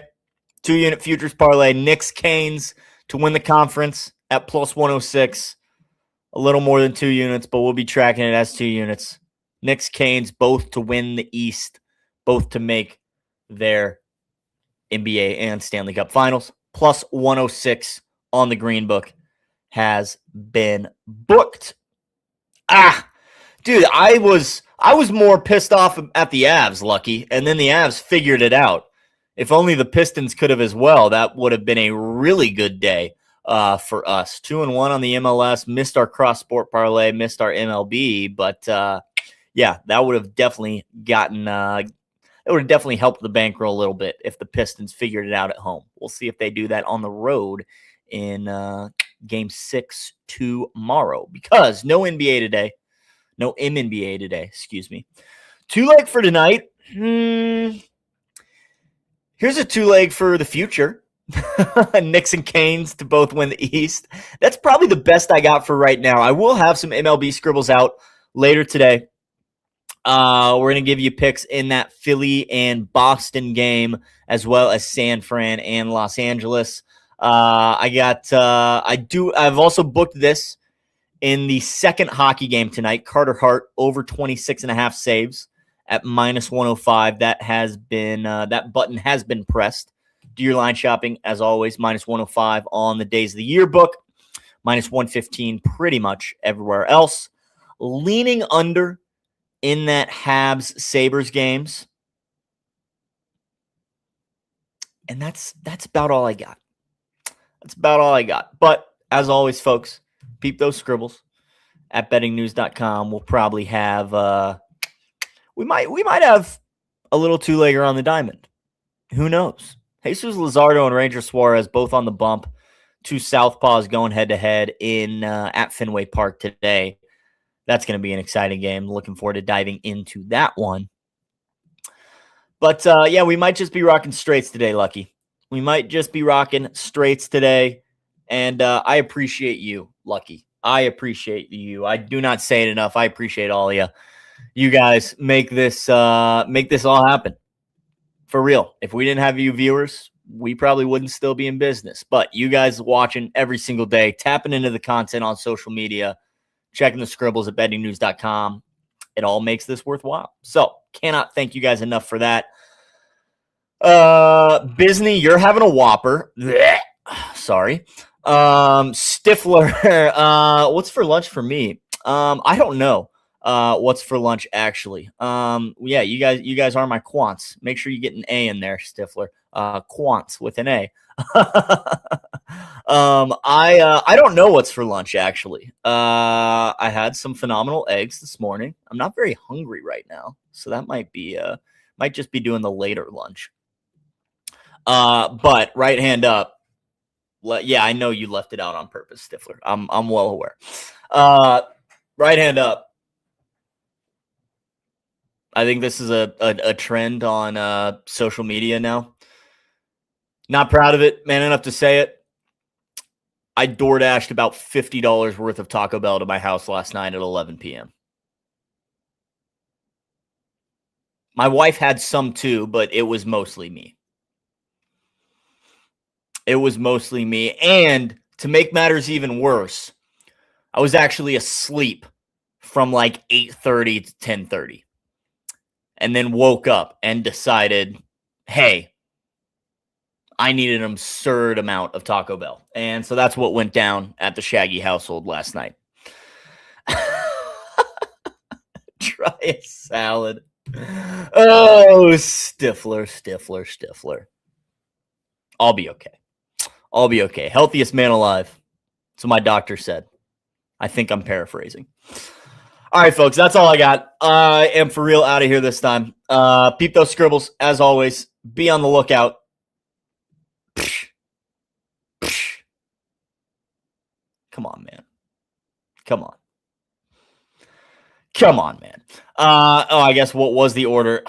2-unit futures parlay. Knicks Canes to win the conference at plus 106. A little more than 2 units, but we'll be tracking it as 2 units. Knicks Canes both to win the East, both to make their NBA and Stanley Cup finals. Plus 106 on the Green Book has been booked. Dude, I was more pissed off at the Avs, Lucky, and then the Avs figured it out. If only the Pistons could have as well, that would have been a really good day for us. 2-1 on the MLS, missed our cross-sport parlay, missed our MLB, but yeah, that would have definitely it would have definitely helped the bankroll a little bit if the Pistons figured it out at home. We'll see if they do that on the road in Game 6 tomorrow, because no NBA today. No MNBA today, excuse me. 2-leg for tonight. Here's a 2-leg for the future. Knicks and Canes to both win the East. That's probably the best I got for right now. I will have some MLB scribbles out later today. We're going to give you picks in that Philly and Boston game, as well as San Fran and Los Angeles. I've also booked this in the second hockey game tonight. Carter Hart over 26.5 saves at minus 105. That button has been pressed. Do your line shopping, as always, minus 105 on the days of the year book, minus 115 pretty much everywhere else. Leaning under in that Habs Sabres games. And that's about all I got. That's about all I got. But as always, folks, peep those scribbles at bettingnews.com. We'll probably have we might have a little 2-legger on the diamond. Who knows? Jesus Luzardo and Ranger Suarez both on the bump. 2 Southpaws going head-to-head in at Fenway Park today. That's going to be an exciting game. Looking forward to diving into that one. But, yeah, we might just be rocking straights today, Lucky. We might just be rocking straights today. And I appreciate you, Lucky. I appreciate you. I do not say it enough. I appreciate all of you. You guys make this all happen. For real. If we didn't have you viewers, we probably wouldn't still be in business. But you guys watching every single day, tapping into the content on social media, checking the scribbles at bettingnews.com, it all makes this worthwhile. So, cannot thank you guys enough for that. Bisney, you're having a Whopper. Blech. Sorry. Stifler, what's for lunch for me? I don't know. What's for lunch actually? Yeah, you guys are my quants. Make sure you get an A in there, Stifler. Quants with an A. I don't know what's for lunch actually. I had some phenomenal eggs this morning. I'm not very hungry right now, so that might just be doing the later lunch. But right hand up. Yeah, I know you left it out on purpose, Stifler. I'm well aware. Right hand up. I think this is a trend on social media now. Not proud of it, man enough to say it. I DoorDashed about $50 worth of Taco Bell to my house last night at 11 p.m. My wife had some too, but it was mostly me. It was mostly me. And to make matters even worse, I was actually asleep from like 8:30 to 10:30. And then woke up and decided, hey, I need an absurd amount of Taco Bell. And so that's what went down at the Shaggy household last night. Try a salad. Oh, Stifler. I'll be okay. Healthiest man alive. So my doctor said. I think I'm paraphrasing. All right, folks, that's all I got. I am for real out of here this time. Peep those scribbles, as always. Be on the lookout. Come on, man. Come on, man. I guess what was the order?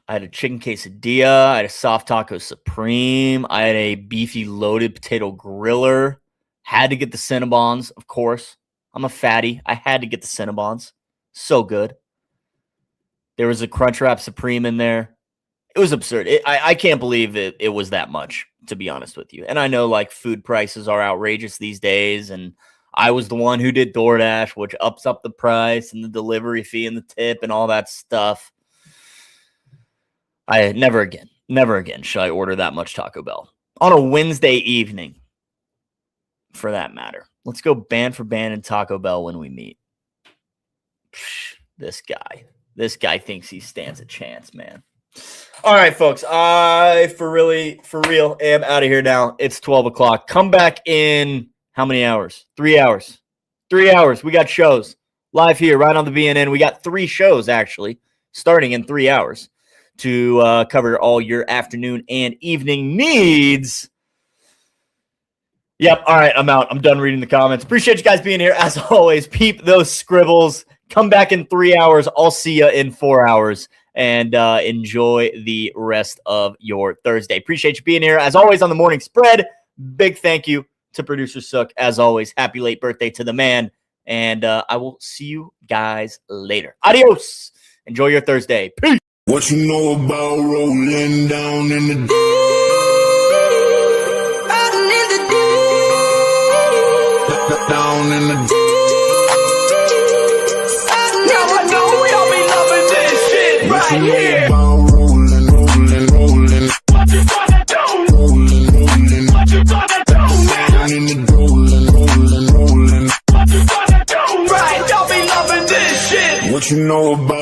I had a chicken quesadilla. I had a soft taco supreme. I had a beefy loaded potato griller. Had to get the Cinnabons, of course. I'm a fatty. I had to get the Cinnabons. So good. There was a Crunchwrap Supreme in there. It was absurd. I can't believe it was that much, to be honest with you. And I know like food prices are outrageous these days. And I was the one who did DoorDash, which ups up the price and the delivery fee and the tip and all that stuff. Never again should I order that much Taco Bell on a Wednesday evening, for that matter. Let's go band for band in Taco Bell when we meet. This guy thinks he stands a chance, man. All right, folks. I for real am out of here now. It's 12 o'clock. Come back in how many hours? 3 hours. 3 hours. We got shows live here right on the BNN. We got 3 shows actually starting in 3 hours to cover all your afternoon and evening needs. Yep. All right. I'm out. I'm done reading the comments. Appreciate you guys being here. As always, peep those scribbles. Come back in 3 hours. I'll see you in 4 hours. And enjoy the rest of your Thursday. Appreciate you being here. As always, on the morning spread, big thank you to producer Sook. As always, happy late birthday to the man. And I will see you guys later. Adios. Enjoy your Thursday. Peace. What you know about rolling down in the deep? Down in the deep. Now I know y'all be loving this shit right here. Rolling. What you gonna do? Rolling. What you gonna do now? Down in the rolling. What you gonna do? Right, y'all be loving this shit. What you know about